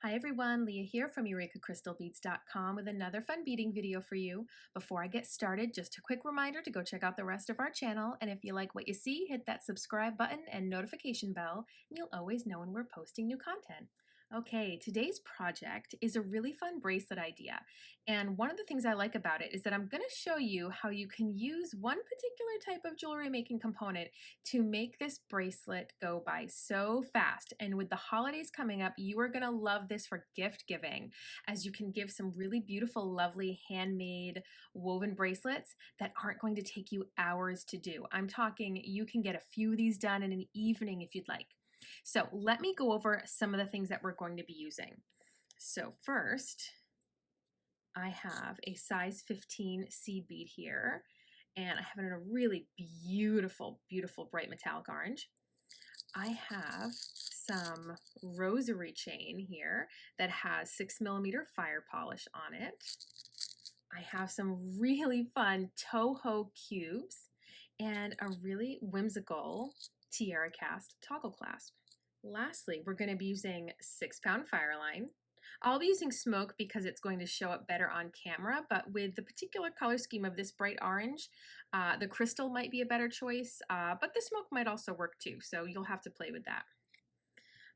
Hi everyone, Leah here from EurekaCrystalBeads.com with another fun beading video for you. Before I get started, just a quick reminder to go check out the rest of our channel, and if you like what you see, hit that subscribe button and notification bell, and you'll always know when we're posting new content. Okay, today's project is a really fun bracelet idea, and one of the things I like about it is that I'm going to show you how you can use one particular type of jewelry making component to make this bracelet go by so fast. And with the holidays coming up, you are going to love this for gift giving, as you can give some really beautiful, lovely handmade woven bracelets that aren't going to take you hours to do. I'm talking you can get a few of these done in an evening if you'd like. So let me go over some of the things that we're going to be using. So first, I have a size 15 seed bead here, and I have it in a really beautiful, beautiful bright metallic orange. I have some rosary chain here that has 6mm fire polish on it. I have some really fun Toho cubes and a really whimsical tiara cast toggle clasp. Lastly, we're going to be using 6-pound fire line. I'll be using smoke because it's going to show up better on camera, but with the particular color scheme of this bright orange, the crystal might be a better choice, but the smoke might also work too, so you'll have to play with that.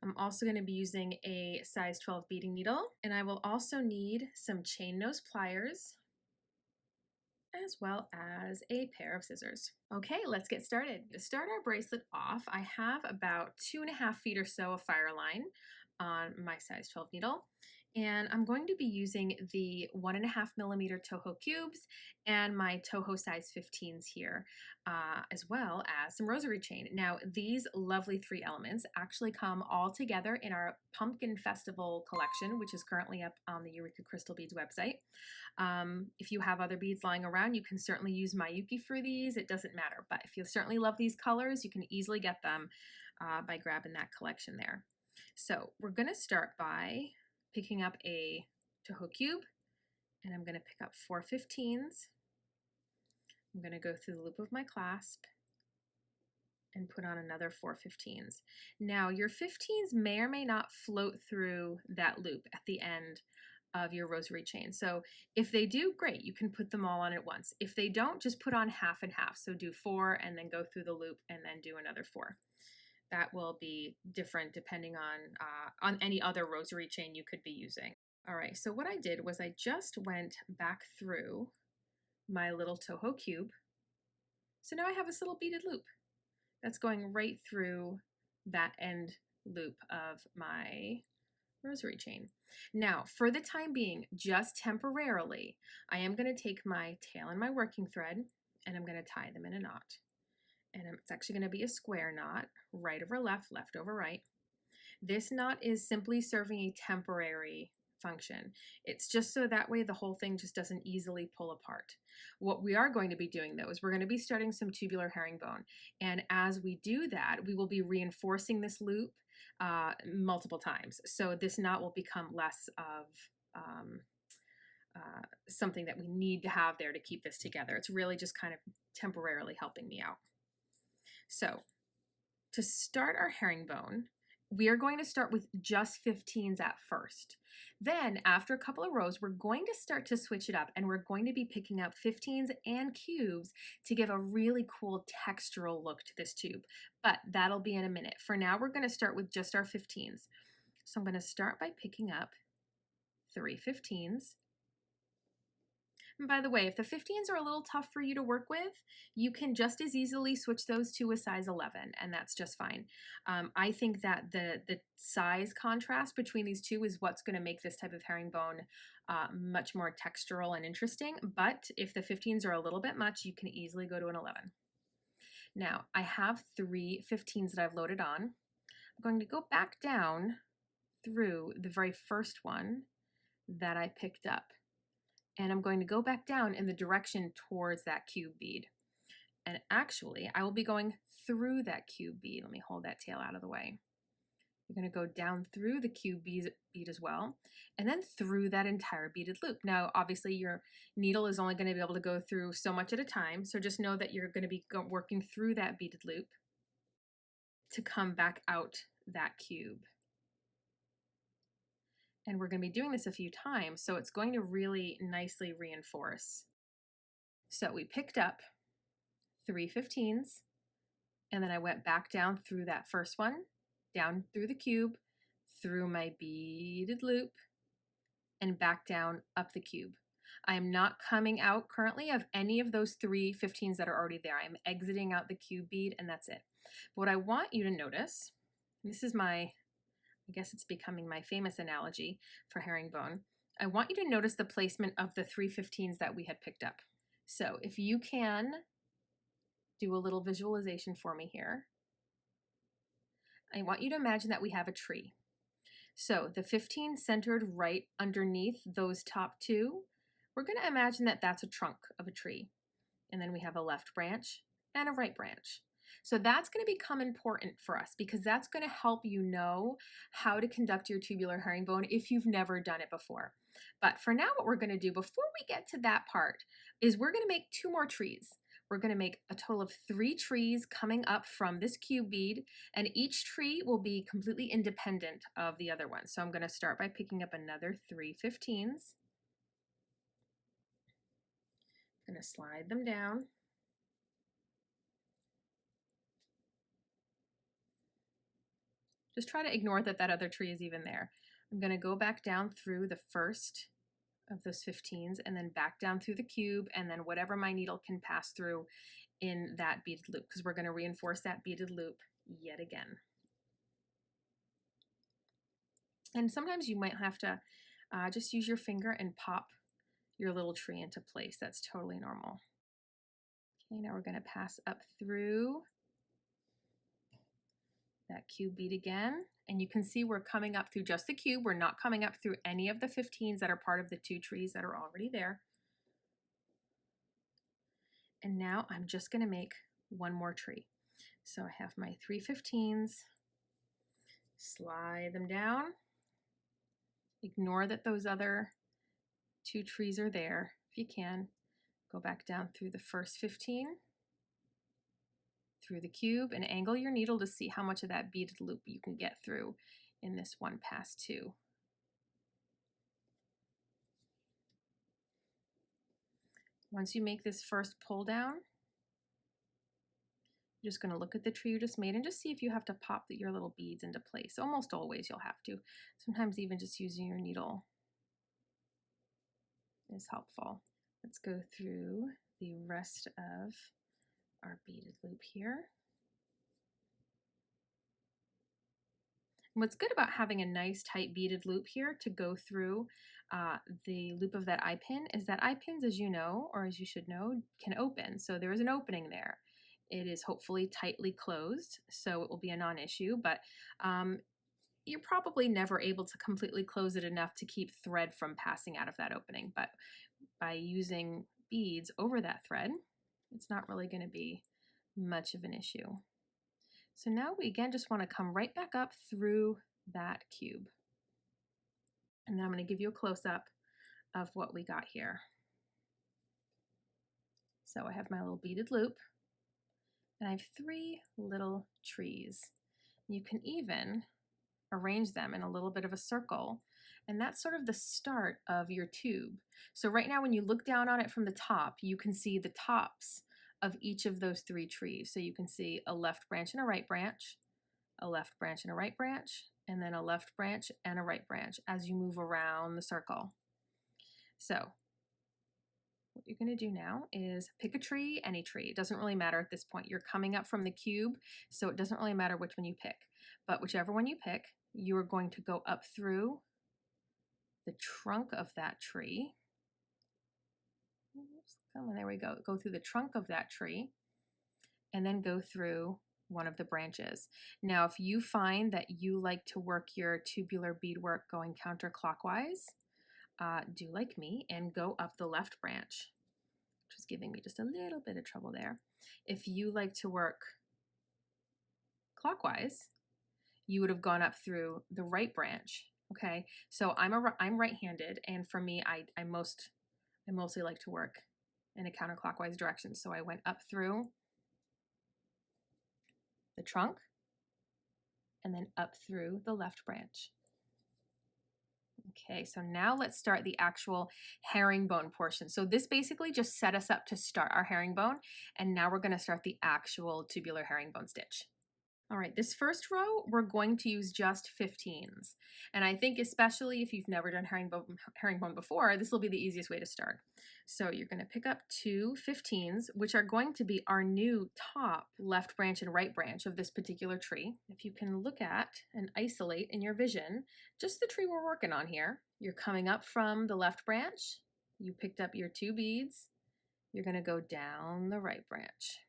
I'm also going to be using a size 12 beading needle, and I will also need some chain nose pliers, as well as a pair of scissors. Okay, let's get started. To start our bracelet off, I have about 2.5 feet or so of fire line on my size 12 needle, and I'm going to be using the 1.5mm Toho cubes and my Toho size 15s here, as well as some rosary chain. Now, these lovely 3 elements actually come all together in our Pumpkin Festival collection, which is currently up on the Eureka Crystal Beads website. If you have other beads lying around, you can certainly use Mayuki for these. It doesn't matter, but if you certainly love these colors, you can easily get them by grabbing that collection there. So we're going to start by picking up a Toho cube, and I'm going to pick up 4 15s. I'm going to go through the loop of my clasp and put on another 4 15s. Now your 15s may or may not float through that loop at the end of your rosary chain. So if they do, great, you can put them all on at once. If they don't, just put on half and half. So do 4 and then go through the loop and then do another 4. That will be different depending on any other rosary chain you could be using. All right, so what I did was I just went back through my little Toho cube. So now I have this little beaded loop that's going right through that end loop of my rosary chain. Now, for the time being, just temporarily, I am going to take my tail and my working thread, and I'm going to tie them in a knot. And it's actually going to be a square knot, right over left, left over right. This knot is simply serving a temporary function. It's just so that way the whole thing just doesn't easily pull apart. What we are going to be doing though is we're going to be starting some tubular herringbone. And as we do that, we will be reinforcing this loop multiple times. So this knot will become less of something that we need to have there to keep this together. It's really just kind of temporarily helping me out. So to start our herringbone, we are going to start with just 15s at first. Then after a couple of rows, we're going to start to switch it up, and we're going to be picking up 15s and cubes to give a really cool textural look to this tube. But that'll be in a minute. For now, we're going to start with just our 15s. So I'm going to start by picking up 3 15s. And by the way, if the 15s are a little tough for you to work with, you can just as easily switch those to a size 11, and that's just fine. I think that the size contrast between these two is what's going to make this type of herringbone much more textural and interesting, but if the 15s are a little bit much, you can easily go to an 11. Now, I have 3 15s that I've loaded on. I'm going to go back down through the very first one that I picked up. And I'm going to go back down in the direction towards that cube bead. And actually, I will be going through that cube bead. Let me hold that tail out of the way. You're going to go down through the cube bead as well, and then through that entire beaded loop. Now, obviously, your needle is only going to be able to go through so much at a time, so just know that you're going to be working through that beaded loop to come back out that cube. And we're going to be doing this a few times, so it's going to really nicely reinforce. So we picked up 3/15s, and then I went back down through that first one, down through the cube, through my beaded loop, and back down up the cube. I am not coming out currently of any of those 3/15s that are already there. I'm exiting out the cube bead, and that's it. But what I want you to notice, this is my, I guess it's becoming my famous analogy for herringbone. I want you to notice the placement of the 3/15s that we had picked up. So if you can do a little visualization for me here, I want you to imagine that we have a tree. So the 15 centered right underneath those top two, we're going to imagine that that's a trunk of a tree. And then we have a left branch and a right branch. So that's going to become important for us because that's going to help you know how to conduct your tubular herringbone if you've never done it before. But for now, what we're going to do before we get to that part is we're going to make 2 more trees. We're going to make a total of 3 trees coming up from this cube bead, and each tree will be completely independent of the other one. So I'm going to start by picking up another 3/15s. I'm going to slide them down. Just try to ignore that that other tree is even there. I'm going to go back down through the first of those 15s and then back down through the cube and then whatever my needle can pass through in that beaded loop because we're going to reinforce that beaded loop yet again. And sometimes you might have to just use your finger and pop your little tree into place. That's totally normal. Okay, now we're going to pass up through that cube bead again, and you can see we're coming up through just the cube. We're not coming up through any of the 15s that are part of the 2 trees that are already there. And now I'm just going to make 1 more tree. So I have my 3/15s, slide them down, ignore that those other 2 trees are there. If you can, go back down through the first 15, through the cube, and angle your needle to see how much of that beaded loop you can get through in this one pass 2. Once you make this first pull down, you're just going to look at the tree you just made and just see if you have to pop your little beads into place. Almost always you'll have to. Sometimes even just using your needle is helpful. Let's go through the rest of our beaded loop here. And what's good about having a nice tight beaded loop here to go through the loop of that eye pin is that eye pins, as you know, or as you should know, can open. So there is an opening there. It is hopefully tightly closed, so it will be a non-issue, but you're probably never able to completely close it enough to keep thread from passing out of that opening. But by using beads over that thread, it's not really going to be much of an issue. So now we again just want to come right back up through that cube. And then I'm going to give you a close-up of what we got here. So I have my little beaded loop, and I have 3 little trees. You can even arrange them in a little bit of a circle, and that's sort of the start of your tube. So right now when you look down on it from the top, you can see the tops of each of those 3 trees. So you can see a left branch and a right branch, a left branch and a right branch, and then a left branch and a right branch as you move around the circle. So what you're going to do now is pick a tree, any tree. It doesn't really matter at this point. You're coming up from the cube, so it doesn't really matter which one you pick. But whichever one you pick, you are going to go up through the trunk of that tree. Oops, come on, there we go. Go through the trunk of that tree and then go through one of the branches. Now, if you find that you like to work your tubular beadwork going counterclockwise, do like me and go up the left branch, which is giving me just a little bit of trouble there. If you like to work clockwise, you would have gone up through the right branch. Okay, so I'm right-handed, and for me, I mostly like to work in a counterclockwise direction. So I went up through the trunk and then up through the left branch. Okay, so now let's start the actual herringbone portion. So this basically just set us up to start our herringbone, and now we're going to start the actual tubular herringbone stitch. All right, this first row, we're going to use just 15s. And I think especially if you've never done herringbone before, this will be the easiest way to start. So you're gonna pick up two 15s, which are going to be our new top left branch and right branch of this particular tree. If you can look at and isolate in your vision, just the tree we're working on here, you're coming up from the left branch, you picked up your two beads, you're gonna go down the right branch.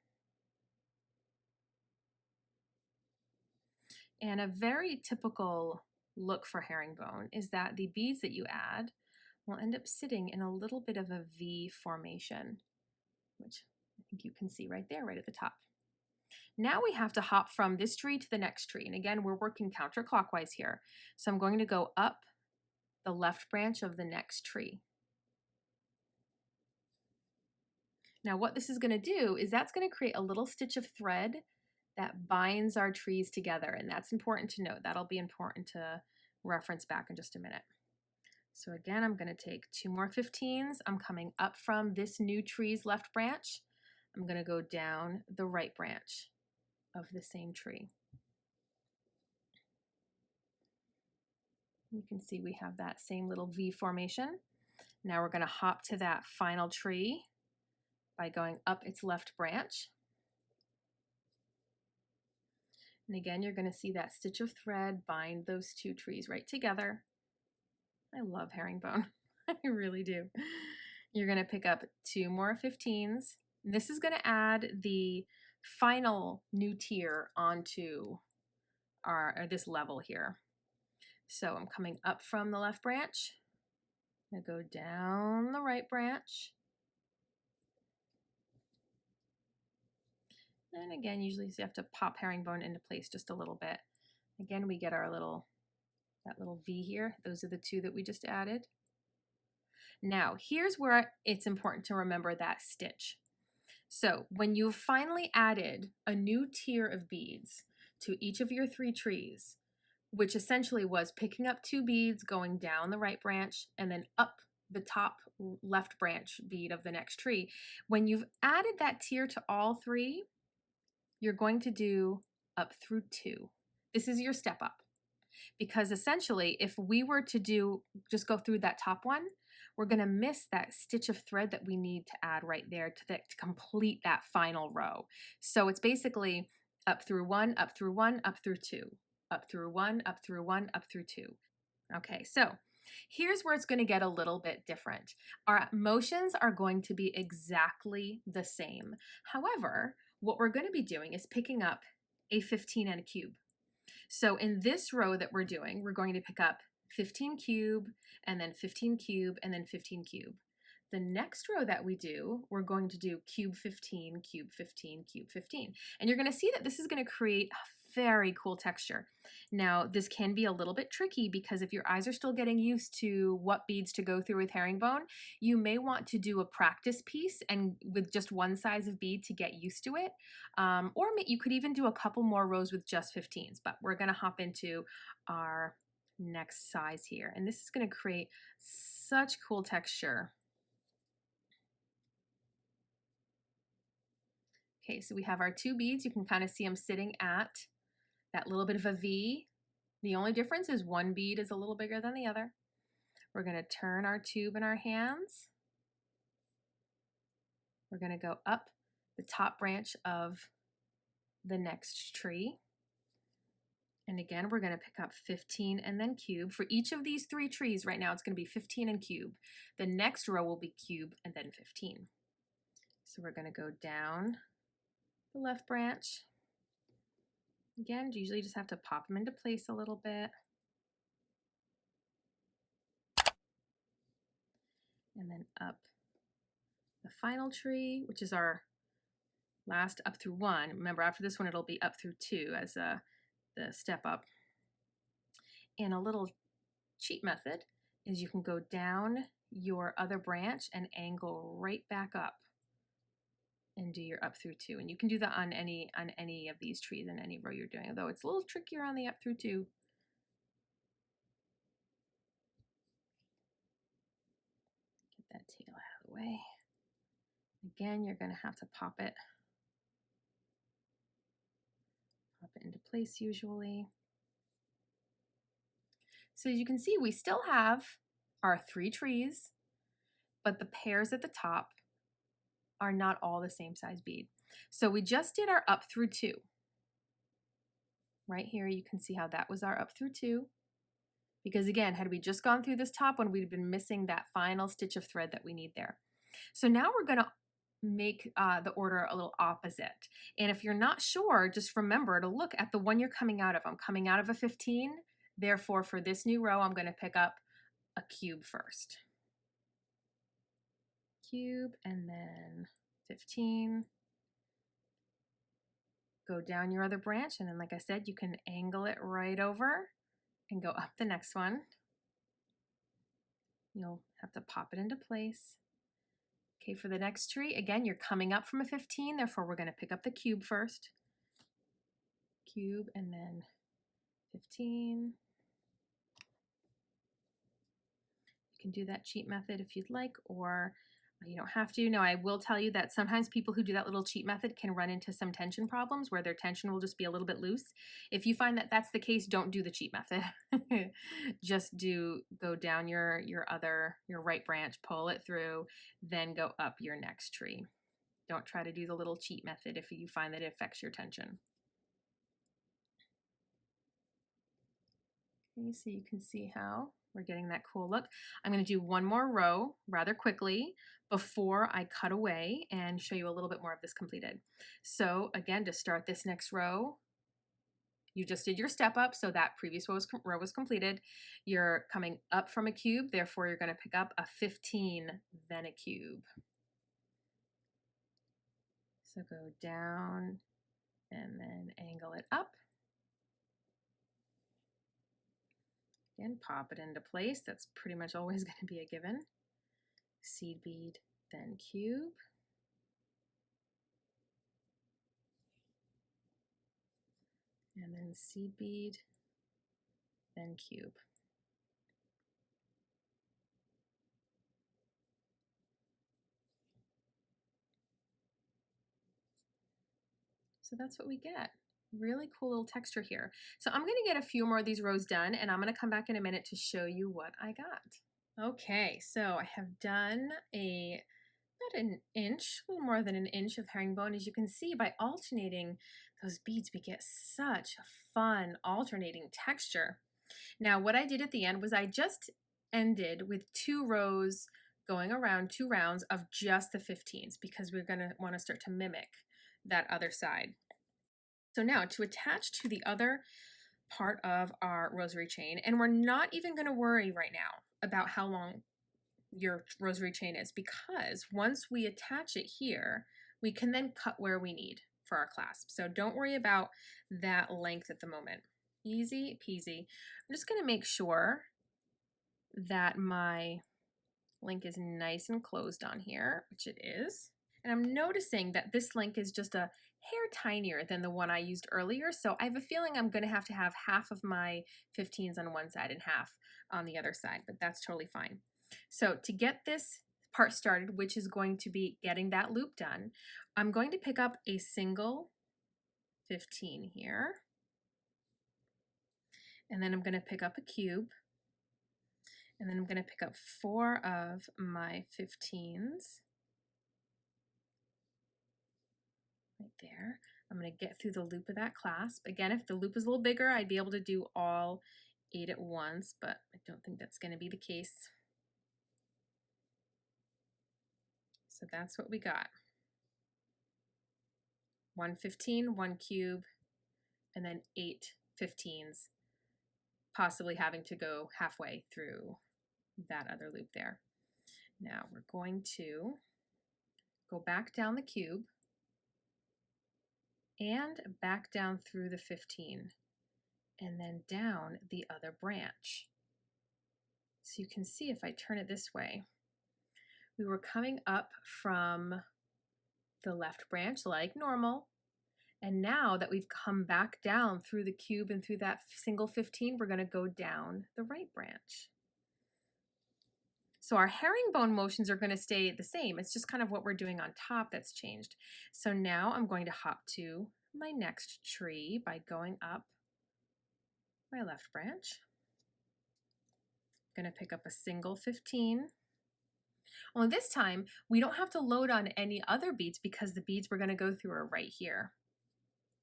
And a very typical look for herringbone is that the beads that you add will end up sitting in a little bit of a V formation, which I think you can see right there, right at the top. Now we have to hop from this tree to the next tree. And again, we're working counterclockwise here. So I'm going to go up the left branch of the next tree. Now what this is going to do is that's going to create a little stitch of thread that binds our trees together, and that's important to note. That'll be important to reference back in just a minute. So again, I'm going to take two more 15s. I'm coming up from this new tree's left branch. I'm going to go down the right branch of the same tree. You can see we have that same little V formation. Now we're going to hop to that final tree by going up its left branch. And again, you're going to see that stitch of thread bind those two trees right together. I love herringbone. I really do. You're going to pick up two more 15s. This is going to add the final new tier onto this level here. So I'm coming up from the left branch. I'm going to go down the right branch. And again, usually you have to pop herringbone into place just a little bit. Again, we get our that little V here. Those are the two that we just added. Now, here's where it's important to remember that stitch. So when you've finally added a new tier of beads to each of your three trees, which essentially was picking up two beads, going down the right branch, and then up the top left branch bead of the next tree, when you've added that tier to all three, you're going to do up through two. This is your step up. Because essentially, if we were to just go through that top one, we're going to miss that stitch of thread that we need to add right there to complete that final row. So it's basically up through one, up through one, up through two, up through one, up through one, up through two. Okay, so here's where it's going to get a little bit different. Our motions are going to be exactly the same. However, what we're going to be doing is picking up a 15 and a cube. So in this row that we're doing, we're going to pick up 15 cube, and then 15 cube, and then 15 cube. The next row that we do, we're going to do cube 15, cube 15, cube 15. And you're going to see that this is going to create a very cool texture. Now, this can be a little bit tricky because if your eyes are still getting used to what beads to go through with herringbone, you may want to do a practice piece and with just one size of bead to get used to it. Or you could even do a couple more rows with just 15s, but we're going to hop into our next size here. And this is going to create such cool texture. Okay, so we have our two beads. You can kind of see them sitting at that little bit of a V. The only difference is one bead is a little bigger than the other. We're going to turn our tube in our hands. We're going to go up the top branch of the next tree. And again, we're going to pick up 15 and then cube. For each of these three trees right now, it's going to be 15 and cube. The next row will be cube and then 15. So we're going to go down the left branch. Again, you usually just have to pop them into place a little bit. And then up the final tree, which is our last up through one. Remember, after this one, it'll be up through two as the step up. And a little cheat method is you can go down your other branch and angle right back up and do your up through two. And you can do that on any of these trees in any row you're doing, although it's a little trickier on the up through two. tail out of the way. Again, you're going to have to pop it into place usually. So as you can see, we still have our 3 trees, but the pairs at the top are not all the same size bead. So we just did our up through 2. Right here, you can see how that was our up through 2. Because again, had we just gone through this top one, we'd have been missing that final stitch of thread that we need there. So now we're going to make the order a little opposite. And if you're not sure, just remember to look at the one you're coming out of. I'm coming out of a 15. Therefore, for this new row, I'm going to pick up a cube first. Cube and then 15. Go down your other branch, and then like I said, you can angle it right over and go up the next one. You'll have to pop it into place. Okay, for the next tree, again, you're coming up from a 15, therefore we're going to pick up the cube first. Cube and then 15. You can do that cheat method if you'd like, or you don't have to. Now, I will tell you that sometimes people who do that little cheat method can run into some tension problems where their tension will just be a little bit loose. If you find that that's the case, don't do the cheat method. Just go down your right branch, pull it through, then go up your next tree. Don't try to do the little cheat method if you find that it affects your tension. Okay, so you can see how we're getting that cool look. I'm going to do one more row rather quickly before I cut away and show you a little bit more of this completed. So again, to start this next row, you just did your step up, so that previous row was completed. You're coming up from a cube, therefore you're going to pick up a 15, then a cube. So go down and then angle it up. Again, pop it into place. That's pretty much always going to be a given. Seed bead, then cube. And then seed bead, then cube. So that's what we get. Really cool little texture here. So I'm going to get a few more of these rows done, and I'm going to come back in a minute to show you what I got. Okay, so I have done about an inch, a little more than an inch of herringbone. As you can see, by alternating those beads, we get such a fun alternating texture. Now, what I did at the end was I just ended with 2 rows going around 2 rounds of just the 15s because we're going to want to start to mimic that other side. So now to attach to the other part of our rosary chain, and we're not even going to worry right now about how long your rosary chain is, because once we attach it here, we can then cut where we need for our clasp. So don't worry about that length at the moment. Easy peasy. I'm just going to make sure that my link is nice and closed on here, which it is. And I'm noticing that this link is just a hair tinier than the one I used earlier. So I have a feeling I'm going to have half of my 15s on one side and half on the other side, but that's totally fine. So to get this part started, which is going to be getting that loop done, I'm going to pick up a single 15 here. And then I'm going to pick up a cube. And then I'm going to pick up 4 of my 15s. Right there. I'm going to get through the loop of that clasp. Again, if the loop is a little bigger, I'd be able to do all 8 at once, but I don't think that's going to be the case. So that's what we got. 1 15, 1 cube, and then 8 15s, possibly having to go halfway through that other loop there. Now we're going to go back down the cube and back down through the 15 and then down the other branch. So you can see if I turn it this way, we were coming up from the left branch like normal, and now that we've come back down through the cube and through that single 15, we're going to go down the right branch. So our herringbone motions are going to stay the same. It's just kind of what we're doing on top that's changed. So now I'm going to hop to my next tree by going up my left branch. I'm going to pick up a single 15. Only this time, we don't have to load on any other beads because the beads we're going to go through are right here.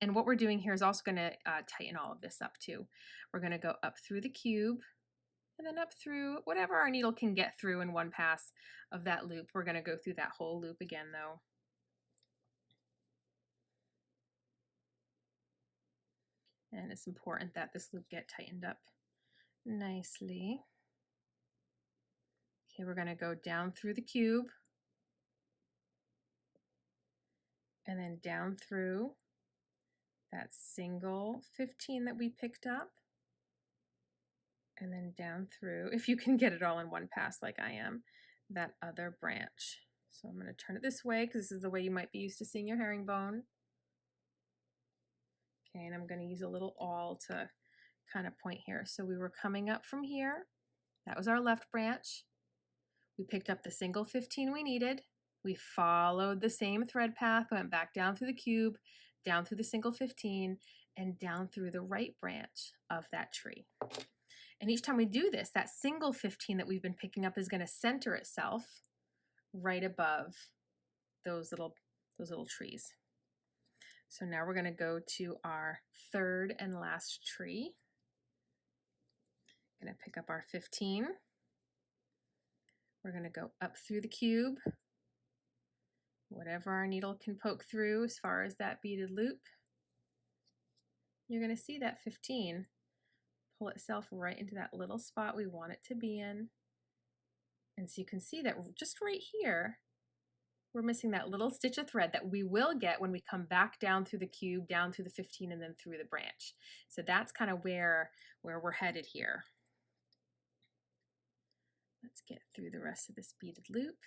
And what we're doing here is also going to tighten all of this up too. We're going to go up through the cube and then up through whatever our needle can get through in one pass of that loop. We're going to go through that whole loop again though. And it's important that this loop get tightened up nicely. Okay, we're going to go down through the cube and then down through that single 15 that we picked up, and then down through, if you can get it all in one pass like I am, that other branch. So I'm going to turn it this way because this is the way you might be used to seeing your herringbone. Okay, and I'm going to use a little awl to kind of point here. So we were coming up from here. That was our left branch. We picked up the single 15 we needed. We followed the same thread path, went back down through the cube, down through the single 15, and down through the right branch of that tree. And each time we do this, that single 15 that we've been picking up is going to center itself right above those little trees. So now we're going to go to our third and last tree. Going to pick up our 15. We're going to go up through the cube, whatever our needle can poke through as far as that beaded loop. You're going to see that 15 pull itself right into that little spot we want it to be in. And so you can see that just right here, we're missing that little stitch of thread that we will get when we come back down through the cube, down through the 15, and then through the branch. So that's kind of where we're headed here. Let's get through the rest of this beaded loop.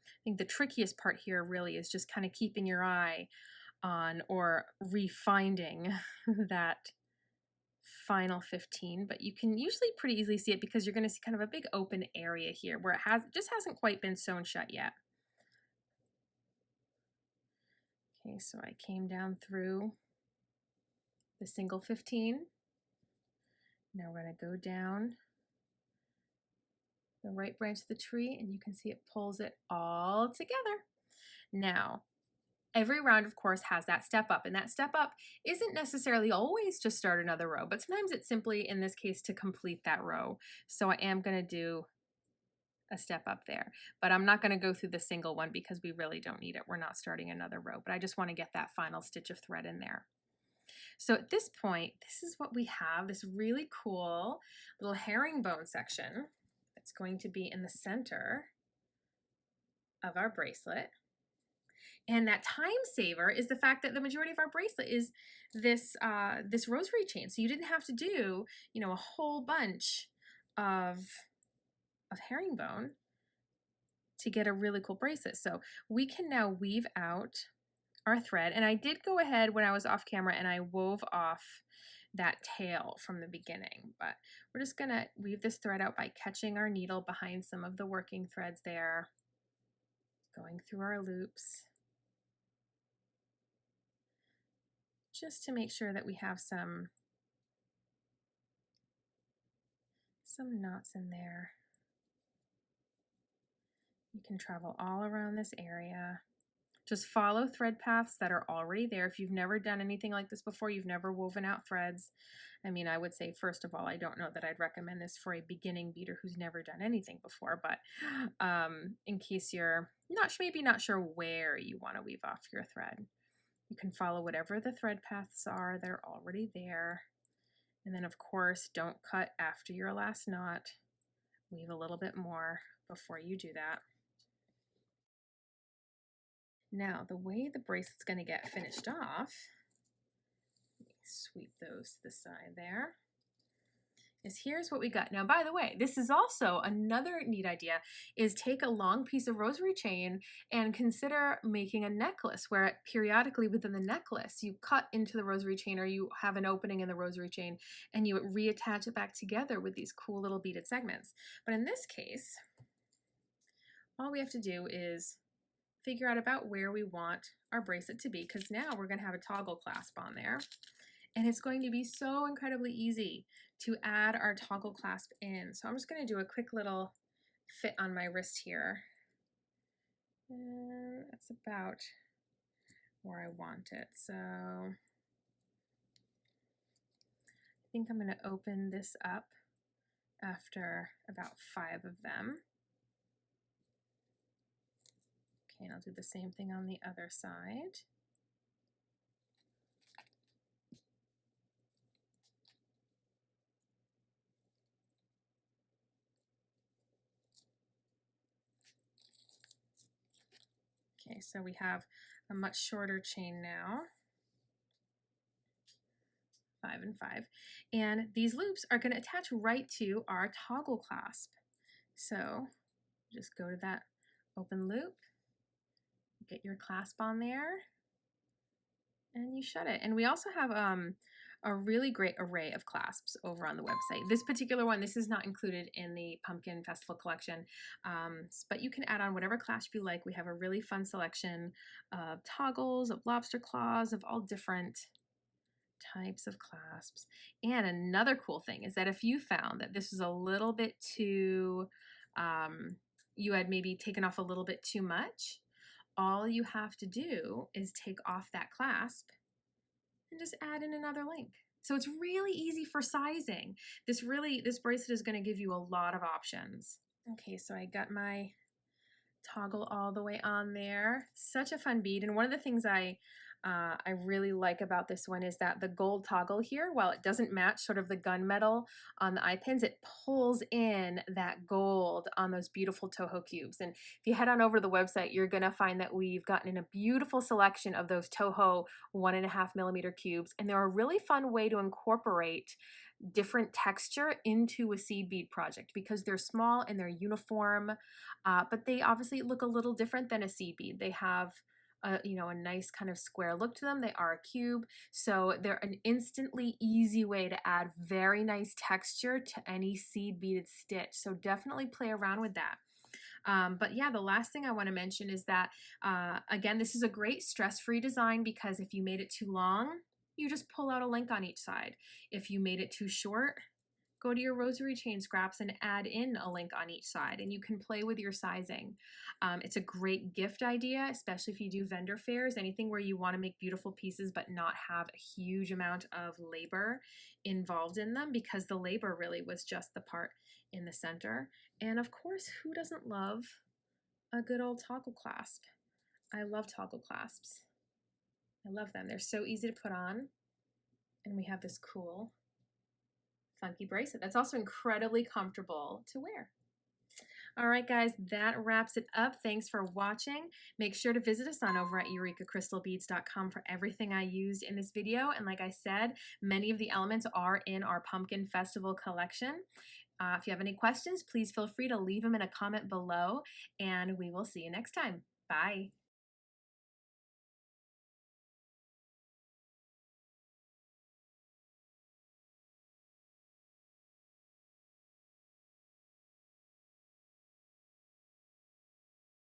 I think the trickiest part here really is just kind of keeping your eye on or refinding that final 15, but you can usually pretty easily see it because you're going to see kind of a big open area here where it just hasn't quite been sewn shut yet. Okay, so I came down through the single 15. Now we're going to go down the right branch of the tree, and you can see it pulls it all together. Now, every round, of course, has that step up, and that step up isn't necessarily always to start another row, but sometimes it's simply, in this case, to complete that row. So I am going to do a step up there, but I'm not going to go through the single one because we really don't need it. We're not starting another row, but I just want to get that final stitch of thread in there. So at this point, this is what we have, this really cool little herringbone section that's going to be in the center of our bracelet. And that time saver is the fact that the majority of our bracelet is this this rosary chain. So you didn't have to do, you know, a whole bunch of herringbone to get a really cool bracelet. So we can now weave out our thread. And I did go ahead when I was off camera and I wove off that tail from the beginning, but we're just gonna weave this thread out by catching our needle behind some of the working threads there, going through our loops, just to make sure that we have some knots in there. You can travel all around this area. Just follow thread paths that are already there. If you've never done anything like this before, you've never woven out threads, I mean, I would say, first of all, I don't know that I'd recommend this for a beginning beader who's never done anything before, but in case you're maybe not sure where you want to weave off your thread, you can follow whatever the thread paths are that are already there. And then, of course, don't cut after your last knot. Weave a little bit more before you do that. Now, the way the bracelet's going to get finished off, let me sweep those to the side there, is here's what we got. Now, by the way, this is also another neat idea, is take a long piece of rosary chain and consider making a necklace where periodically within the necklace you cut into the rosary chain, or you have an opening in the rosary chain and you reattach it back together with these cool little beaded segments. But in this case, all we have to do is figure out about where we want our bracelet to be, because now we're going to have a toggle clasp on there. And it's going to be so incredibly easy to add our toggle clasp in. So I'm just going to do a quick little fit on my wrist here. And that's about where I want it. So I think I'm going to open this up after about 5 of them. Okay, and I'll do the same thing on the other side. Okay, so we have a much shorter chain now, 5 and 5. And these loops are going to attach right to our toggle clasp. So just go to that open loop, get your clasp on there, and you shut it. And we also have a really great array of clasps over on the website. This particular one, this is not included in the Pumpkin Festival collection, but you can add on whatever clasp you like. We have a really fun selection of toggles, of lobster claws, of all different types of clasps. And another cool thing is that if you found that this was a little bit too, you had maybe taken off a little bit too much, all you have to do is take off that clasp and just add in another link. So it's really easy for sizing. This bracelet is going to give you a lot of options. Okay, so I got my toggle all the way on there. Such a fun bead. And one of the things I really like about this one is that the gold toggle here, while it doesn't match sort of the gunmetal on the eye pins, it pulls in that gold on those beautiful Toho cubes. And if you head on over to the website, you're gonna find that we've gotten in a beautiful selection of those Toho 1.5mm cubes. And they're a really fun way to incorporate different texture into a seed bead project because they're small and they're uniform, but they obviously look a little different than a seed bead. They have a nice kind of square look to them. They are a cube, so they're an instantly easy way to add very nice texture to any seed beaded stitch. So definitely play around with that. But yeah, the last thing I want to mention is that, again, this is a great stress-free design because if you made it too long, you just pull out a link on each side. If you made it too short, go to your rosary chain scraps and add in a link on each side, and you can play with your sizing. It's a great gift idea, especially if you do vendor fairs, anything where you want to make beautiful pieces but not have a huge amount of labor involved in them, because the labor really was just the part in the center. And of course, who doesn't love a good old toggle clasp? I love toggle clasps. I love them. They're so easy to put on, and we have this cool funky bracelet that's also incredibly comfortable to wear. All right, guys, that wraps it up. Thanks for watching. Make sure to visit us on over at EurekaCrystalBeads.com for everything I used in this video. And like I said, many of the elements are in our Pumpkin Festival collection. If you have any questions, please feel free to leave them in a comment below, and we will see you next time. Bye.